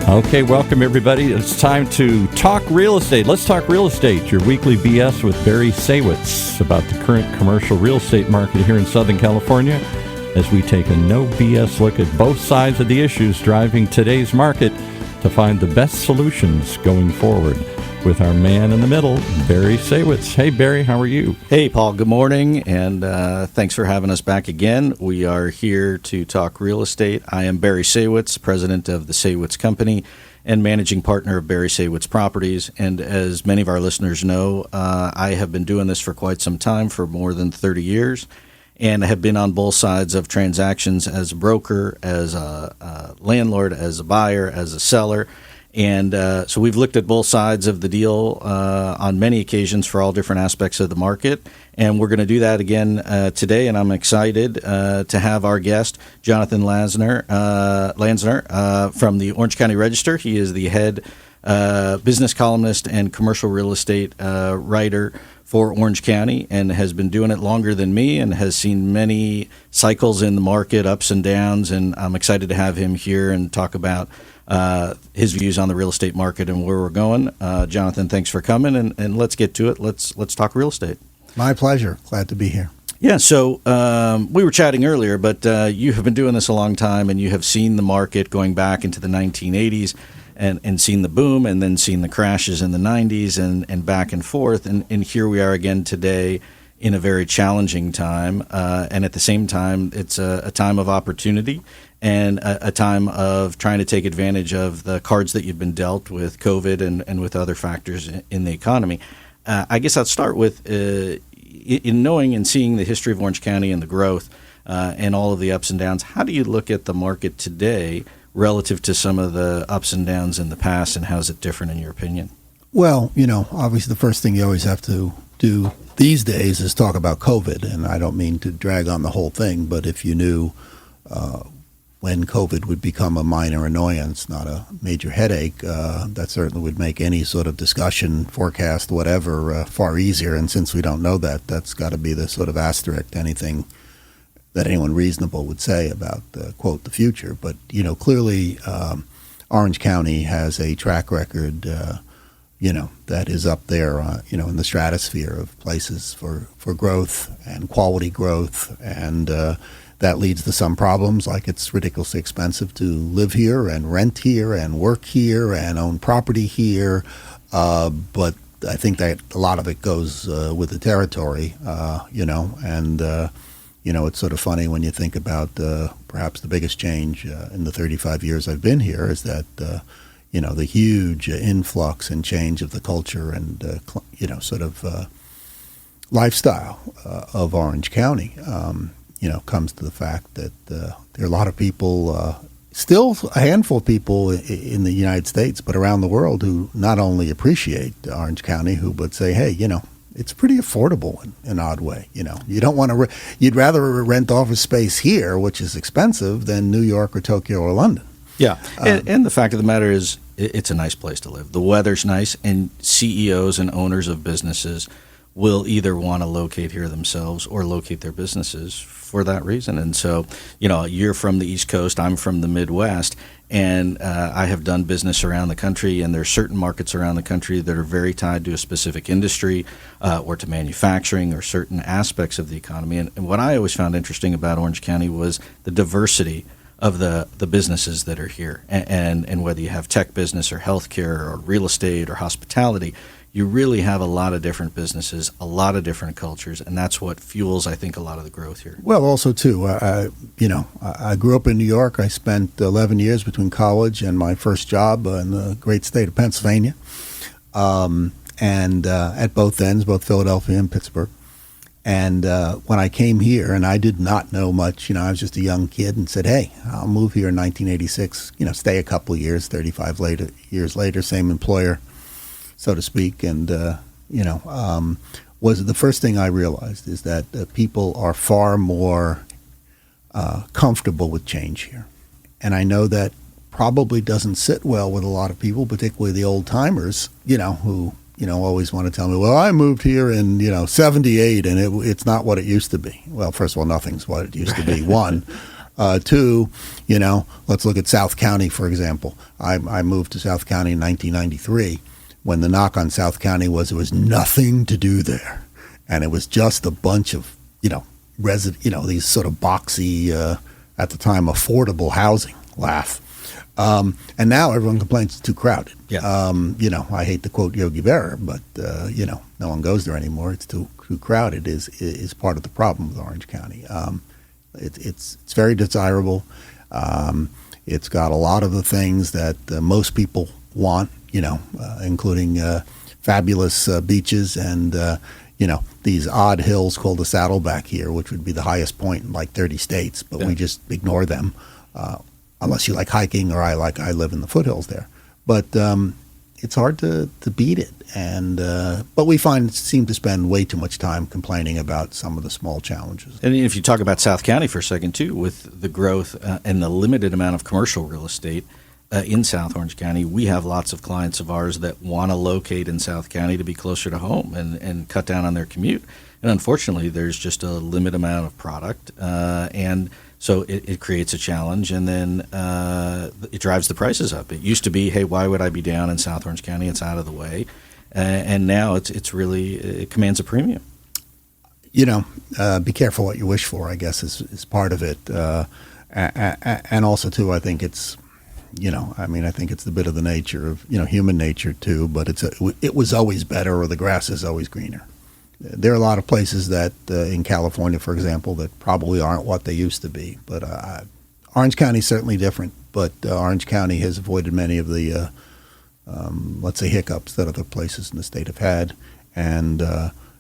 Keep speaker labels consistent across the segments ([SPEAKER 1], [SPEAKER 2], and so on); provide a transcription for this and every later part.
[SPEAKER 1] Okay, welcome everybody. It's time to talk real estate. Let's talk real estate, your weekly BS with Barry Saywitz about the current commercial real estate market here in Southern California as we take a no BS look at both sides of the issues driving today's market to find the best solutions going forward with our man in the middle, Barry Saywitz. Hey, Barry, how are you?
[SPEAKER 2] Hey, Paul, good morning, and thanks for having us back again. We are here to talk real estate. I am Barry Saywitz, president of the Seywitz Company and managing partner of Barry Saywitz Properties. And as many of our listeners know, I have been doing this for quite some time, for more than 30 years, and have been on both sides of transactions as a broker, as a landlord, as a buyer, as a seller. And so we've looked at both sides of the deal on many occasions for all different aspects of the market. And we're going to do that again today. And I'm excited to have our guest, Jonathan Lansner from the Orange County Register. He is the head business columnist and commercial real estate writer for Orange County, and has been doing it longer than me and has seen many cycles in the market, ups and downs. And I'm excited to have him here and talk about his views on the real estate market and where we're going. Jonathan, thanks for coming, and let's get to it. Let's talk real estate.
[SPEAKER 3] My pleasure. Glad to be here.
[SPEAKER 2] Yeah, so we were chatting earlier, but you have been doing this a long time, and you have seen the market going back into the 1980s and seen the boom and then seen the crashes in the 90s and back and forth. And here we are again today in a very challenging time. And at the same time, it's a time of opportunity and a time of trying to take advantage of the cards that you've been dealt with COVID and with other factors in the economy. I guess I'll start with in knowing and seeing the history of Orange County and the growth and all of the ups and downs. How do you look at the market today relative to some of the ups and downs in the past, and how is it different in your opinion?
[SPEAKER 3] Well, obviously the first thing you always have to do these days is talk about COVID, and I don't mean to drag on the whole thing, but if you knew when COVID would become a minor annoyance, not a major headache, that certainly would make any sort of discussion, forecast, whatever, far easier. And since we don't know that, that's got to be the sort of asterisk to anything that anyone reasonable would say about, quote, the future. But, clearly Orange County has a track record, that is up there, in the stratosphere of places for growth and quality growth. And that leads to some problems, like it's ridiculously expensive to live here and rent here and work here and own property here. But I think that a lot of it goes with the territory, it's sort of funny when you think about perhaps the biggest change in the 35 years I've been here is that, the huge influx and change of the culture and, lifestyle of Orange County, comes to the fact that there are a lot of people, still a handful of people in the United States, but around the world who not only appreciate Orange County, but say, hey, it's pretty affordable in an odd way. You don't want to. You'd rather rent office space here, which is expensive, than New York or Tokyo or London.
[SPEAKER 2] Yeah, and the fact of the matter is, it's a nice place to live. The weather's nice, and CEOs and owners of businesses will either want to locate here themselves or locate their businesses for that reason. And so, you're from the East Coast, I'm from the Midwest, and I have done business around the country, and there are certain markets around the country that are very tied to a specific industry or to manufacturing or certain aspects of the economy. And what I always found interesting about Orange County was the diversity of the businesses that are here. And whether you have tech business or healthcare or real estate or hospitality, you really have a lot of different businesses, a lot of different cultures, and that's what fuels, I think, a lot of the growth here.
[SPEAKER 3] Well, also, too, I grew up in New York. I spent 11 years between college and my first job in the great state of Pennsylvania, and at both ends, both Philadelphia and Pittsburgh. And when I came here, and I did not know much, I was just a young kid and said, hey, I'll move here in 1986, stay a couple of years, 35 years later, same employer, so to speak. And, was the first thing I realized is that people are far more comfortable with change here. And I know that probably doesn't sit well with a lot of people, particularly the old timers, who always want to tell me, well, I moved here in, 78 and it's not what it used to be. Well, first of all, nothing's what it used to be, one. Two, let's look at South County, for example. I moved to South County in 1993 when the knock on South County was there was nothing to do there. And it was just a bunch of, these sort of boxy, at the time, affordable housing. Laugh. And now everyone complains it's too crowded.
[SPEAKER 2] Yeah.
[SPEAKER 3] I hate to quote Yogi Berra, but, no one goes there anymore. It's too crowded is part of the problem with Orange County. It's very desirable. It's got a lot of the things that most people want, including fabulous beaches and, these odd hills called the Saddleback here, which would be the highest point in like 30 states, but we just ignore them unless you like hiking or I live in the foothills there. But it's hard to beat it. And but we seem to spend way too much time complaining about some of the small challenges.
[SPEAKER 2] And if you talk about South County for a second, too, with the growth and the limited amount of commercial real estate in South Orange County, we have lots of clients of ours that want to locate in South County to be closer to home and cut down on their commute. And unfortunately, there's just a limited amount of product. And so it creates a challenge, and then it drives the prices up. It used to be, hey, why would I be down in South Orange County? It's out of the way. And now it commands a premium.
[SPEAKER 3] Be careful what you wish for, I guess, is part of it. And also, too, I think it's, I think it's a bit of the nature of, human nature, too, but it was always better or the grass is always greener. There are a lot of places that in California, for example, that probably aren't what they used to be. But Orange County is certainly different, but Orange County has avoided many of the, let's say, hiccups that other places in the state have had. And,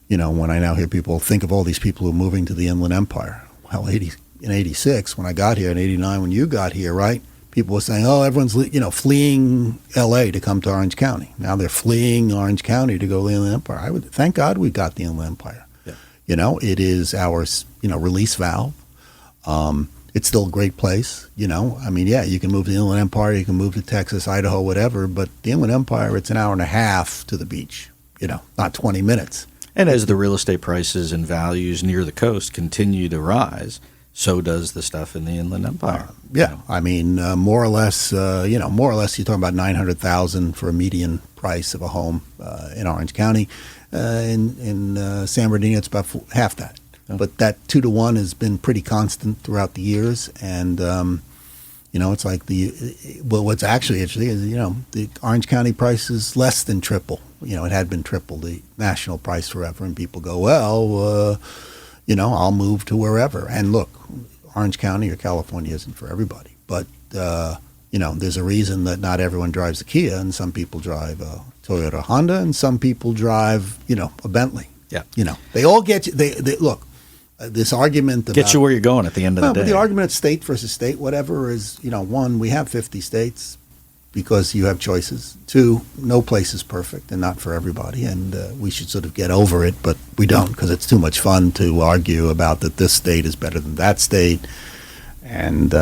[SPEAKER 3] when I now hear people think of all these people who are moving to the Inland Empire, well, in 86, when I got here, in 89, when you got here, right? People were saying, oh, everyone's, fleeing L.A. to come to Orange County. Now they're fleeing Orange County to go to the Inland Empire. Thank God we got the Inland Empire. Yeah. It is our, release valve. It's still a great place, you can move to the Inland Empire, you can move to Texas, Idaho, whatever, but the Inland Empire, it's an hour and a half to the beach, not 20 minutes.
[SPEAKER 2] And as the real estate prices and values near the coast continue to rise, so does the stuff in the Inland Empire.
[SPEAKER 3] More or less, you're talking about $900,000 for a median price of a home in Orange County. In San Bernardino, it's about half that. Oh. But that 2-to-1 has been pretty constant throughout the years, and it's like what's actually interesting is the Orange County price is less than triple. It had been triple the national price forever, and people go, well. I'll move to wherever. And look, Orange County or California isn't for everybody. But, there's a reason that not everyone drives a Kia, and some people drive a Toyota Honda, and some people drive, a Bentley.
[SPEAKER 2] Yeah.
[SPEAKER 3] They all get you. They look, this argument about...
[SPEAKER 2] Get you where you're going at the end of the day.
[SPEAKER 3] But the argument of state versus state, whatever, is, one, we have 50 states because you have choices. Two, no place is perfect and not for everybody, and we should sort of get over it, but we don't because it's too much fun to argue about that this state is better than that state. And,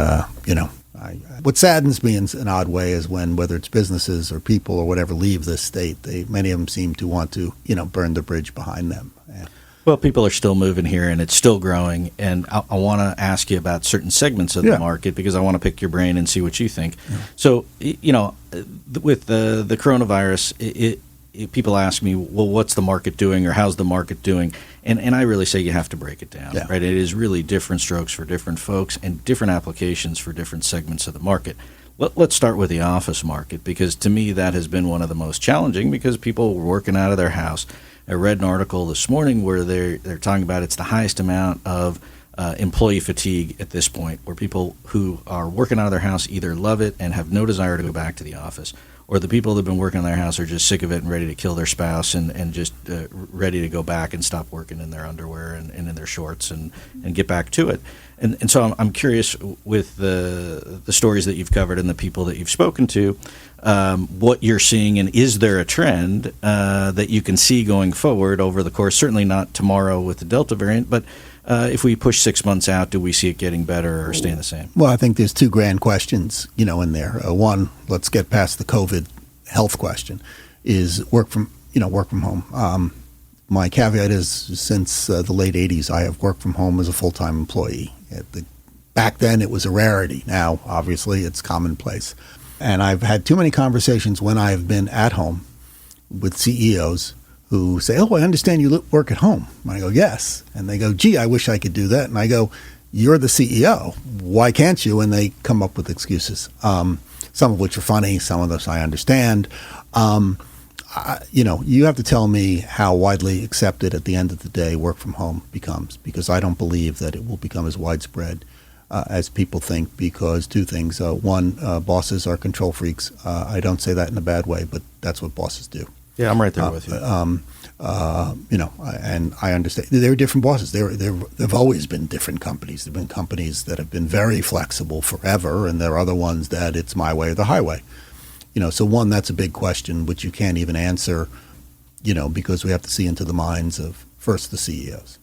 [SPEAKER 3] what saddens me in an odd way is when, whether it's businesses or people or whatever leave this state, many of them seem to want to, burn the bridge behind them.
[SPEAKER 2] Well, people are still moving here, and it's still growing. And I want to ask you about certain segments of the market because I want to pick your brain and see what you think. Yeah. So, with the coronavirus, people ask me, well, what's the market doing or how's the market doing? And I really say you have to break it down, right? It is really different strokes for different folks and different applications for different segments of the market. Let's start with the office market because to me that has been one of the most challenging because people were working out of their house. I read an article this morning where they're talking about it's the highest amount of employee fatigue at this point, where people who are working out of their house either love it and have no desire to go back to the office, or the people that have been working in their house are just sick of it and ready to kill their spouse and just ready to go back and stop working in their underwear and in their shorts and get back to it. And so I'm curious with the stories that you've covered and the people that you've spoken to, what you're seeing, and is there a trend that you can see going forward over the course, certainly not tomorrow with the Delta variant, but if we push 6 months out, do we see it getting better or staying the same?
[SPEAKER 3] Well, I think there's two grand questions, in there. One, let's get past the COVID health question, is work from home. My caveat is since the late 80s, I have worked from home as a full-time employee. back then it was a rarity. Now, obviously, it's commonplace. And I've had too many conversations when I've been at home with CEOs who say, "Oh, I understand you work at home." And I go, "Yes." And they go, "Gee, I wish I could do that." And I go, "You're the CEO. Why can't you?" And they come up with excuses, some of which are funny, some of those I understand. You have to tell me how widely accepted at the end of the day work from home becomes, because I don't believe that it will become as widespread as people think, because two things. One, bosses are control freaks. I don't say that in a bad way, but that's what bosses do.
[SPEAKER 2] Yeah, I'm right there with you.
[SPEAKER 3] And I understand. There are different bosses. There've always been different companies. There have been companies that have been very flexible forever, and there are other ones that it's my way or the highway. So one, that's a big question, which you can't even answer, because we have to see into the minds of, first, the CEOs.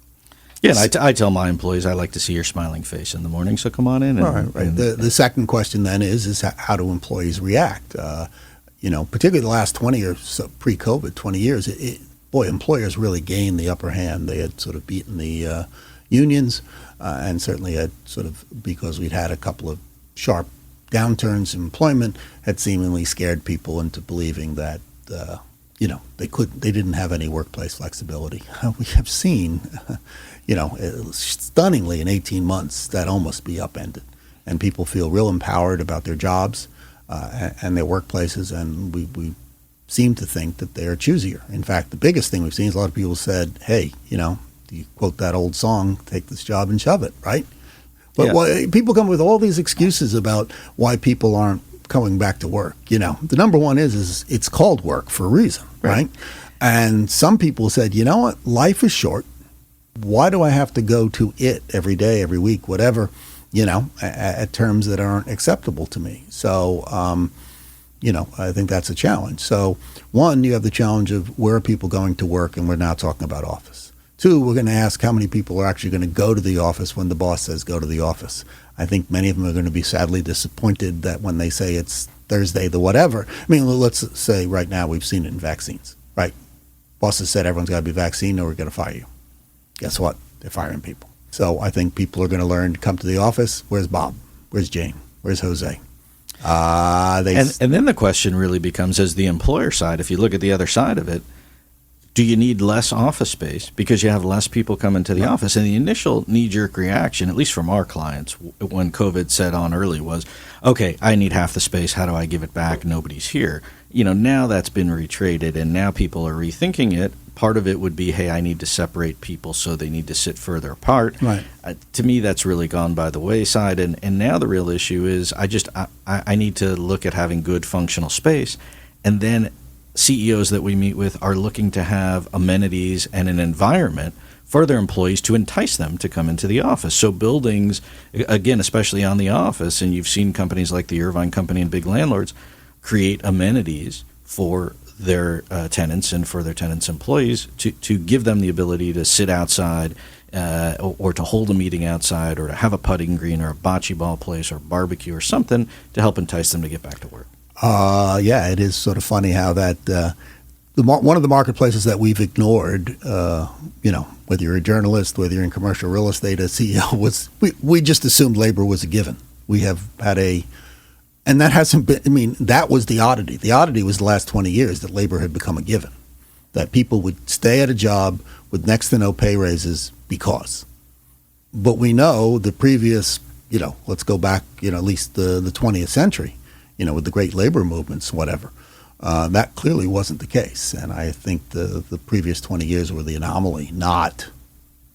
[SPEAKER 2] Yeah, and I tell my employees I like to see your smiling face in the morning, so come on in. And,
[SPEAKER 3] right. The second question then is how do employees react? Particularly the last 20 or so, pre-COVID, 20 years, employers really gained the upper hand. They had sort of beaten the unions, and certainly had sort of, because we'd had a couple of sharp downturns in employment, had seemingly scared people into believing that they didn't have any workplace flexibility. We have seen, stunningly in 18 months that almost be upended, and people feel real empowered about their jobs and their workplaces, and we seem to think that they are choosier. In fact, the biggest thing we've seen is a lot of people said, "Hey, you quote that old song, take this job and shove it," right? But people come with all these excuses about why people aren't coming back to work. The number one is it's called work for a reason, right? And some people said, "You know what? Life is short. Why do I have to go to it every day, every week, whatever, at terms that aren't acceptable to me?" So, I think that's a challenge. So, one, you have the challenge of where are people going to work, and we're now talking about office. Two, we're going to ask how many people are actually going to go to the office when the boss says go to the office. I think many of them are going to be sadly disappointed that when they say it's Thursday, the whatever. I mean, let's say right now we've seen it in vaccines, right? Bosses said everyone's got to be vaccinated or we're going to fire you. Guess what? They're firing people. So I think people are going to learn to come to the office. Where's Bob? Where's Jane? Where's Jose?
[SPEAKER 2] And then the question really becomes, as the employer side, if you look at the other side of it, do you need less office space because you have less people coming to the office? And the initial knee-jerk reaction, at least from our clients, when COVID set on early was, okay, I need half the space. How do I give it back? Nobody's here. Now that's been retraded, and now people are rethinking it. Part of it would be, hey, I need to separate people, so they need to sit further apart.
[SPEAKER 3] Right.
[SPEAKER 2] To me, that's really gone by the wayside. And now the real issue is I need to look at having good functional space. And then CEOs that we meet with are looking to have amenities and an environment for their employees to entice them to come into the office. So buildings, again, especially on the office, and you've seen companies like the Irvine Company and big landlords create amenities for their tenants and for their tenants' employees to give them the ability to sit outside or to hold a meeting outside or to have a putting green or a bocce ball place or barbecue or something to help entice them to get back to work.
[SPEAKER 3] It is sort of funny how that one of the marketplaces that we've ignored, whether you're a journalist, whether you're in commercial real estate, a CEO, we just assumed labor was a given. We have had and that hasn't been, that was the oddity. The oddity was the last 20 years that labor had become a given, that people would stay at a job with next to no pay raises because. But we know the previous, let's go back, at least the 20th century, with the great labor movements, whatever. That clearly wasn't the case. And I think the previous 20 years were the anomaly, not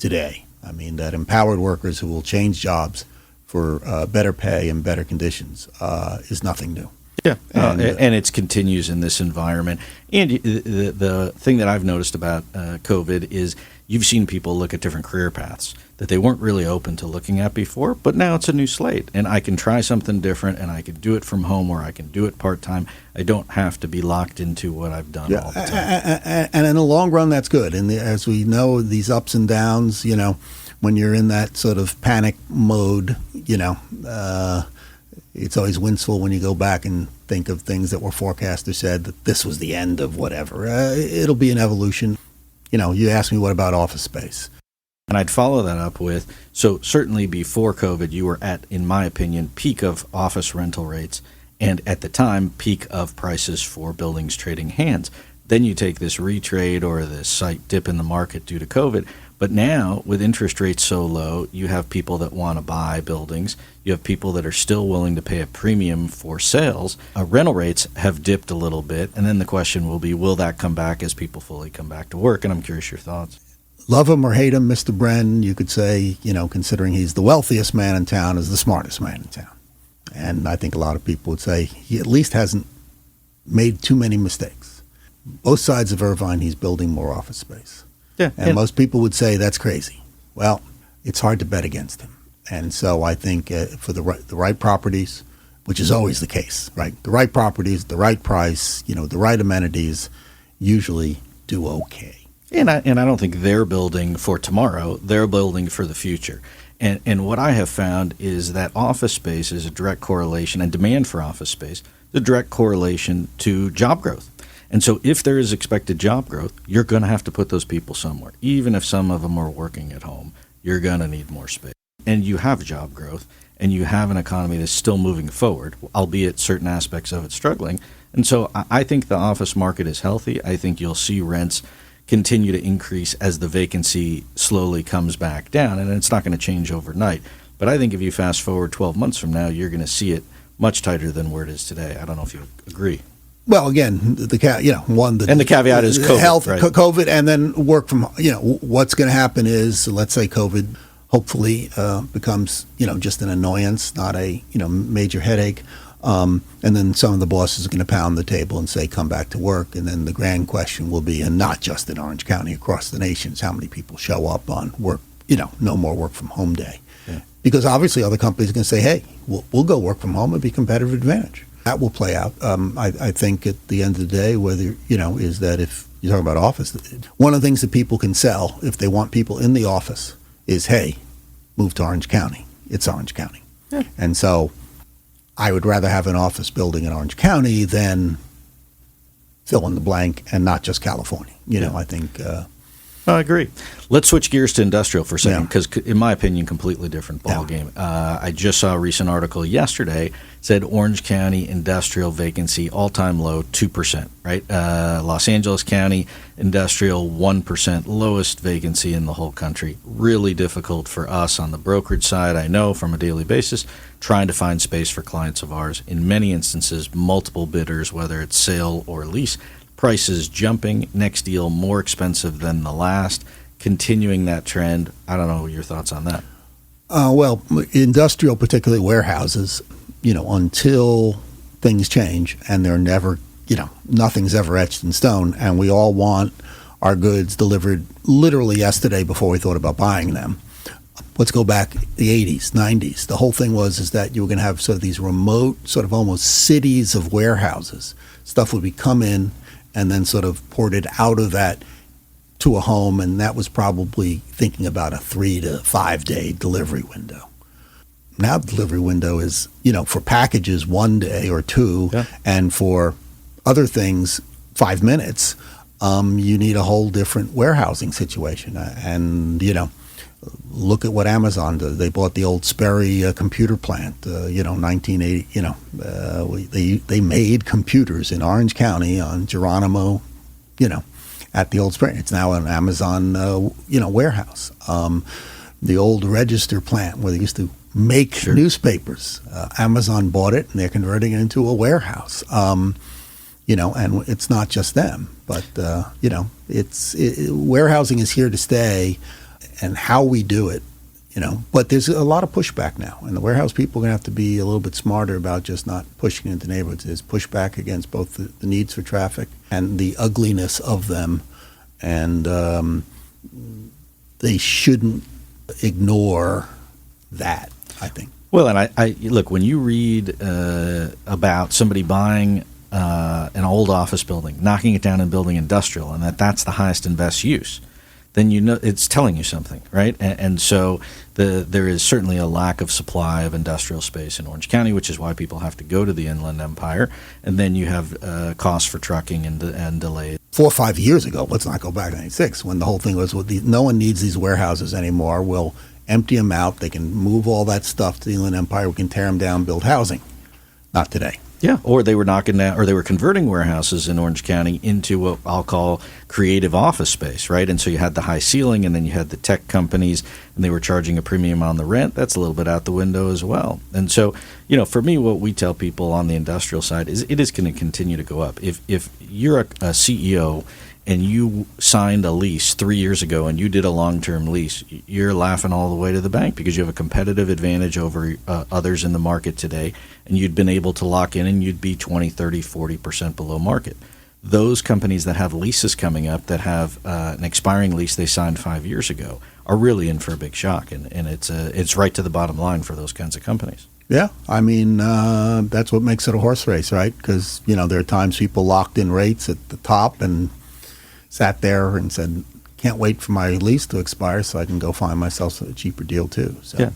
[SPEAKER 3] today. That empowered workers who will change jobs for better pay and better conditions is nothing new.
[SPEAKER 2] Yeah, and it continues in this environment. And the thing that I've noticed about COVID is you've seen people look at different career paths that they weren't really open to looking at before, but now it's a new slate, and I can try something different, and I can do it from home, or I can do it part-time. I don't have to be locked into what I've done all the time.
[SPEAKER 3] And in the long run, that's good. And as we know, these ups and downs, when you're in that sort of panic mode, it's always winceful when you go back and think of things that were forecasters said that this was the end of whatever. It'll be an evolution. You asked me, what about office space?
[SPEAKER 2] And I'd follow that up with, so certainly before COVID, you were at, in my opinion, peak of office rental rates, and at the time, peak of prices for buildings trading hands. Then you take this retrade or this slight dip in the market due to COVID. But now, with interest rates so low, you have people that want to buy buildings. You have people that are still willing to pay a premium for sales. Rental rates have dipped a little bit. And then the question will be, will that come back as people fully come back to work? And I'm curious your thoughts.
[SPEAKER 3] Love him or hate him, Mr. Bren, you could say, considering he's the wealthiest man in town, is the smartest man in town. And I think a lot of people would say he at least hasn't made too many mistakes. Both sides of Irvine, he's building more office space.
[SPEAKER 2] Yeah,
[SPEAKER 3] and most people would say that's crazy. Well, it's hard to bet against him. And so I think for the right properties, which is always the case, right? The right properties, the right price, the right amenities usually do okay.
[SPEAKER 2] And I don't think they're building for tomorrow. They're building for the future. And what I have found is that office space is a direct correlation, and demand for office space, the direct correlation to job growth. And so if there is expected job growth, you're going to have to put those people somewhere. Even if some of them are working at home, you're going to need more space. And you have job growth, and you have an economy that's still moving forward, albeit certain aspects of it struggling. And so I think the office market is healthy. I think you'll see rents continue to increase as the vacancy slowly comes back down, and it's not going to change overnight. But I think if you fast forward 12 months from now, you're going to see it much tighter than where it is today. I don't know if you agree.
[SPEAKER 3] Well, again, the
[SPEAKER 2] caveat is COVID,
[SPEAKER 3] health,
[SPEAKER 2] right?
[SPEAKER 3] COVID, and then work from. What's going to happen is, let's say COVID hopefully becomes just an annoyance, not a major headache, and then some of the bosses are going to pound the table and say, "Come back to work." And then the grand question will be, and not just in Orange County, across the nation, is how many people show up on work. No more work from home day, because obviously other companies are going to say, "Hey, we'll go work from home and be competitive advantage." That will play out. I think at the end of the day, whether, is that if you're talking about office, one of the things that people can sell if they want people in the office is, hey, move to Orange County. It's Orange County. Yeah. And so I would rather have an office building in Orange County than fill in the blank and not just California. I think...
[SPEAKER 2] I agree. Let's switch gears to industrial for a second because, in my opinion, completely different ballgame. I just saw a recent article yesterday said Orange County industrial vacancy all-time low 2%, right? Los Angeles County industrial 1%, lowest vacancy in the whole country. Really difficult for us on the brokerage side, I know, from a daily basis, trying to find space for clients of ours. In many instances, multiple bidders, whether it's sale or lease. Prices jumping, next deal more expensive than the last, continuing that trend. I don't know your thoughts on that.
[SPEAKER 3] Well, industrial, particularly warehouses, until things change and they're never, nothing's ever etched in stone, and we all want our goods delivered literally yesterday before we thought about buying them. Let's go back the 80s, 90s. The whole thing is that you were going to have sort of these remote, sort of almost cities of warehouses. Stuff would be come in and then sort of ported out of that to a home, and that was probably thinking about a 3 to 5 day delivery window. Now the delivery window is, for packages 1 day or 2, and for other things 5 minutes. You need a whole different warehousing situation, and look at what Amazon did. They bought the old Sperry computer plant, 1980. They made computers in Orange County on Geronimo, at the old Sperry. It's now an Amazon, warehouse. The old Register plant where they used to make newspapers. Amazon bought it, and they're converting it into a warehouse. And it's not just them, but warehousing is here to stay. And how we do it, but there's a lot of pushback now, and the warehouse people are going to have to be a little bit smarter about just not pushing into neighborhoods. There's pushback against both the needs for traffic and the ugliness of them, and they shouldn't ignore that, I think.
[SPEAKER 2] Well, and I look, when you read about somebody buying an old office building, knocking it down and building industrial, and that's the highest and best use, then it's telling you something, right? And so there is certainly a lack of supply of industrial space in Orange County, which is why people have to go to the Inland Empire. And then you have costs for trucking and delays.
[SPEAKER 3] 4 or 5 years ago, let's not go back to 96, when the whole thing was, no one needs these warehouses anymore. We'll empty them out. They can move all that stuff to the Inland Empire. We can tear them down, build housing. Not today.
[SPEAKER 2] Yeah, or they were knocking down, or they were converting warehouses in Orange County into what I'll call creative office space, right? And so you had the high ceiling, and then you had the tech companies, and they were charging a premium on the rent. That's a little bit out the window as well. And so, for me, what we tell people on the industrial side is it is going to continue to go up. If you're a CEO and you signed a lease 3 years ago and you did a long-term lease, you're laughing all the way to the bank because you have a competitive advantage over others in the market today, and you'd been able to lock in and you'd be 20, 30, 40% below market. Those companies that have leases coming up that have an expiring lease they signed 5 years ago are really in for a big shock, and it's right to the bottom line for those kinds of companies.
[SPEAKER 3] Yeah, I mean, that's what makes it a horse race, right? Because, there are times people locked in rates at the top and sat there and said, can't wait for my lease to expire so I can go find myself a cheaper deal too. So.
[SPEAKER 2] Yeah.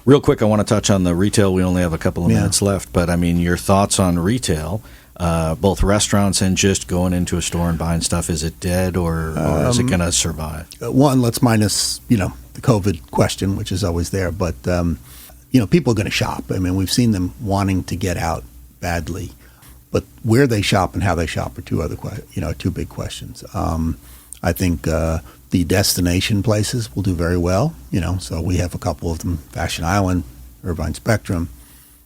[SPEAKER 2] Real quick, I want to touch on the retail. We only have a couple of minutes left, but I mean, your thoughts on retail, both restaurants and just going into a store and buying stuff. Is it dead or is it going to survive?
[SPEAKER 3] One, let's minus, the COVID question, which is always there. But, people are going to shop. I mean, we've seen them wanting to get out badly. But where they shop and how they shop are two big questions. I think the destination places will do very well. So we have a couple of them: Fashion Island, Irvine Spectrum,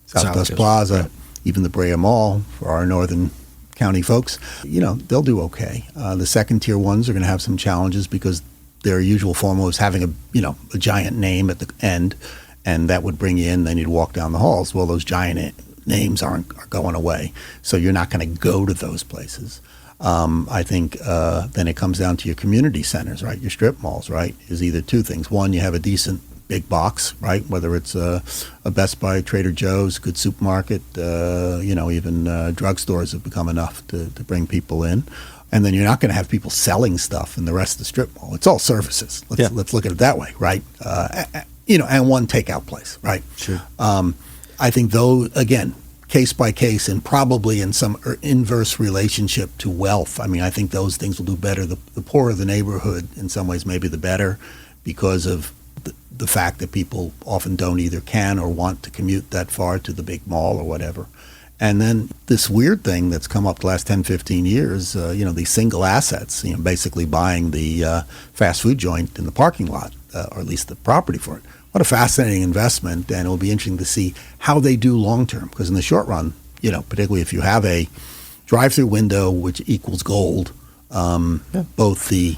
[SPEAKER 3] Southwest Plaza, right. Even the Brea Mall for our northern county folks. They'll do okay. The second tier ones are going to have some challenges because their usual formula is having a giant name at the end, and that would bring you in. Then you'd walk down the halls. Well, those giant names are going away, so you're not going to go to those places. I think then it comes down to your community centers, right? Your strip malls, right? Is either two things. One, you have a decent big box, right? Whether it's a Best Buy, Trader Joe's, good supermarket, even drugstores have become enough to bring people in. And then you're not going to have people selling stuff in the rest of the strip mall. It's all services. Let's look at it that way, right? And one takeout place, right?
[SPEAKER 2] Sure.
[SPEAKER 3] I think, though, again, case by case and probably in some inverse relationship to wealth. I mean, I think those things will do better. The poorer the neighborhood, in some ways, maybe the better, because of the fact that people often don't either can or want to commute that far to the big mall or whatever. And then this weird thing that's come up the last 10, 15 years, these single assets, basically buying the fast food joint in the parking lot, or at least the property for it. What a fascinating investment, and it'll be interesting to see how they do long term. Because in the short run, particularly if you have a drive-through window which equals gold, both the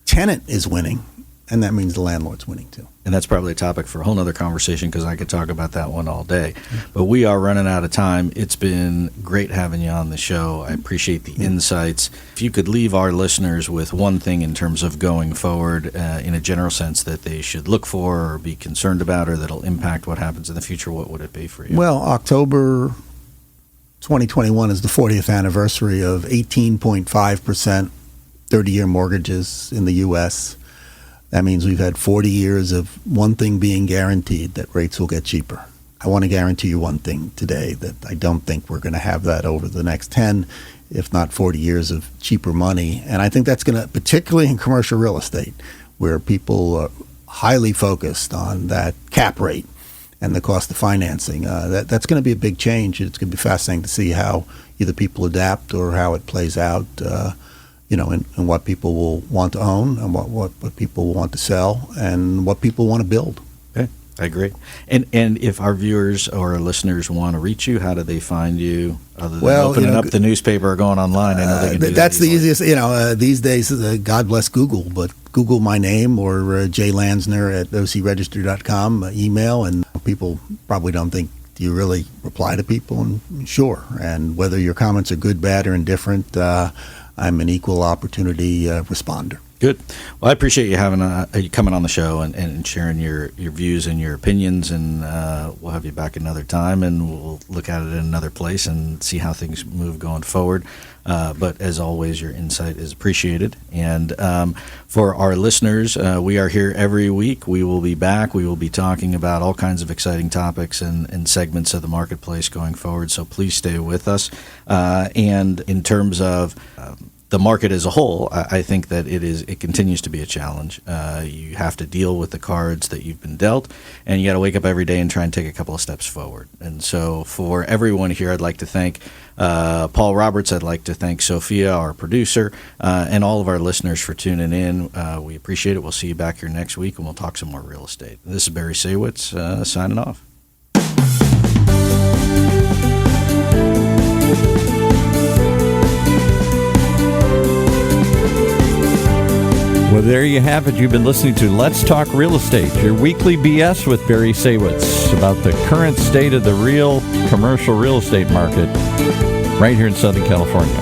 [SPEAKER 3] tenant is winning, and that means the landlord's winning too.
[SPEAKER 2] And that's probably a topic for a whole other conversation because I could talk about that one all day. But we are running out of time. It's been great having you on the show. I appreciate the insights. If you could leave our listeners with one thing in terms of going forward in a general sense that they should look for or be concerned about or that'll impact what happens in the future, what would it be for you?
[SPEAKER 3] Well, October 2021 is the 40th anniversary of 18.5% 30-year mortgages in the U.S. That means we've had 40 years of one thing being guaranteed, that rates will get cheaper. I want to guarantee you one thing today, that I don't think we're going to have that over the next 10, if not 40 years of cheaper money. And I think that's going to, particularly in commercial real estate, where people are highly focused on that cap rate and the cost of financing, that's going to be a big change. It's going to be fascinating to see how either people adapt or how it plays out, and what people will want to own and what people will want to sell and what people want to build.
[SPEAKER 2] Okay, I agree. And if our viewers or our listeners want to reach you, how do they find you other than opening up the newspaper or going online? I know they can do
[SPEAKER 3] that's
[SPEAKER 2] that
[SPEAKER 3] the easiest. These days, God bless Google, but Google my name or Jay Lansner at ocregister.com, email, and people probably don't think, do you really reply to people? And sure. And whether your comments are good, bad, or indifferent, I'm an equal opportunity responder.
[SPEAKER 2] Good. Well, I appreciate you having you coming on the show and sharing your views and your opinions, and we'll have you back another time, and we'll look at it in another place and see how things move going forward. But as always, your insight is appreciated. And for our listeners, we are here every week. We will be back. We will be talking about all kinds of exciting topics and segments of the marketplace going forward. So please stay with us. And in terms of the market as a whole, I think that it continues to be a challenge. You have to deal with the cards that you've been dealt, and you got to wake up every day and try and take a couple of steps forward. And so for everyone here, I'd like to thank Paul Roberts. I'd like to thank Sophia, our producer, and all of our listeners for tuning in. We appreciate it. We'll see you back here next week, and we'll talk some more real estate. This is Barry Saywitz signing off.
[SPEAKER 1] Well, there you have it. You've been listening to Let's Talk Real Estate, your weekly BS with Barry Saywitz about the current state of the real commercial real estate market right here in Southern California.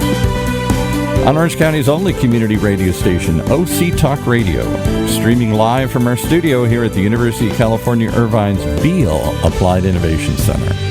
[SPEAKER 1] On Orange County's only community radio station, OC Talk Radio, streaming live from our studio here at the University of California Irvine's Beale Applied Innovation Center.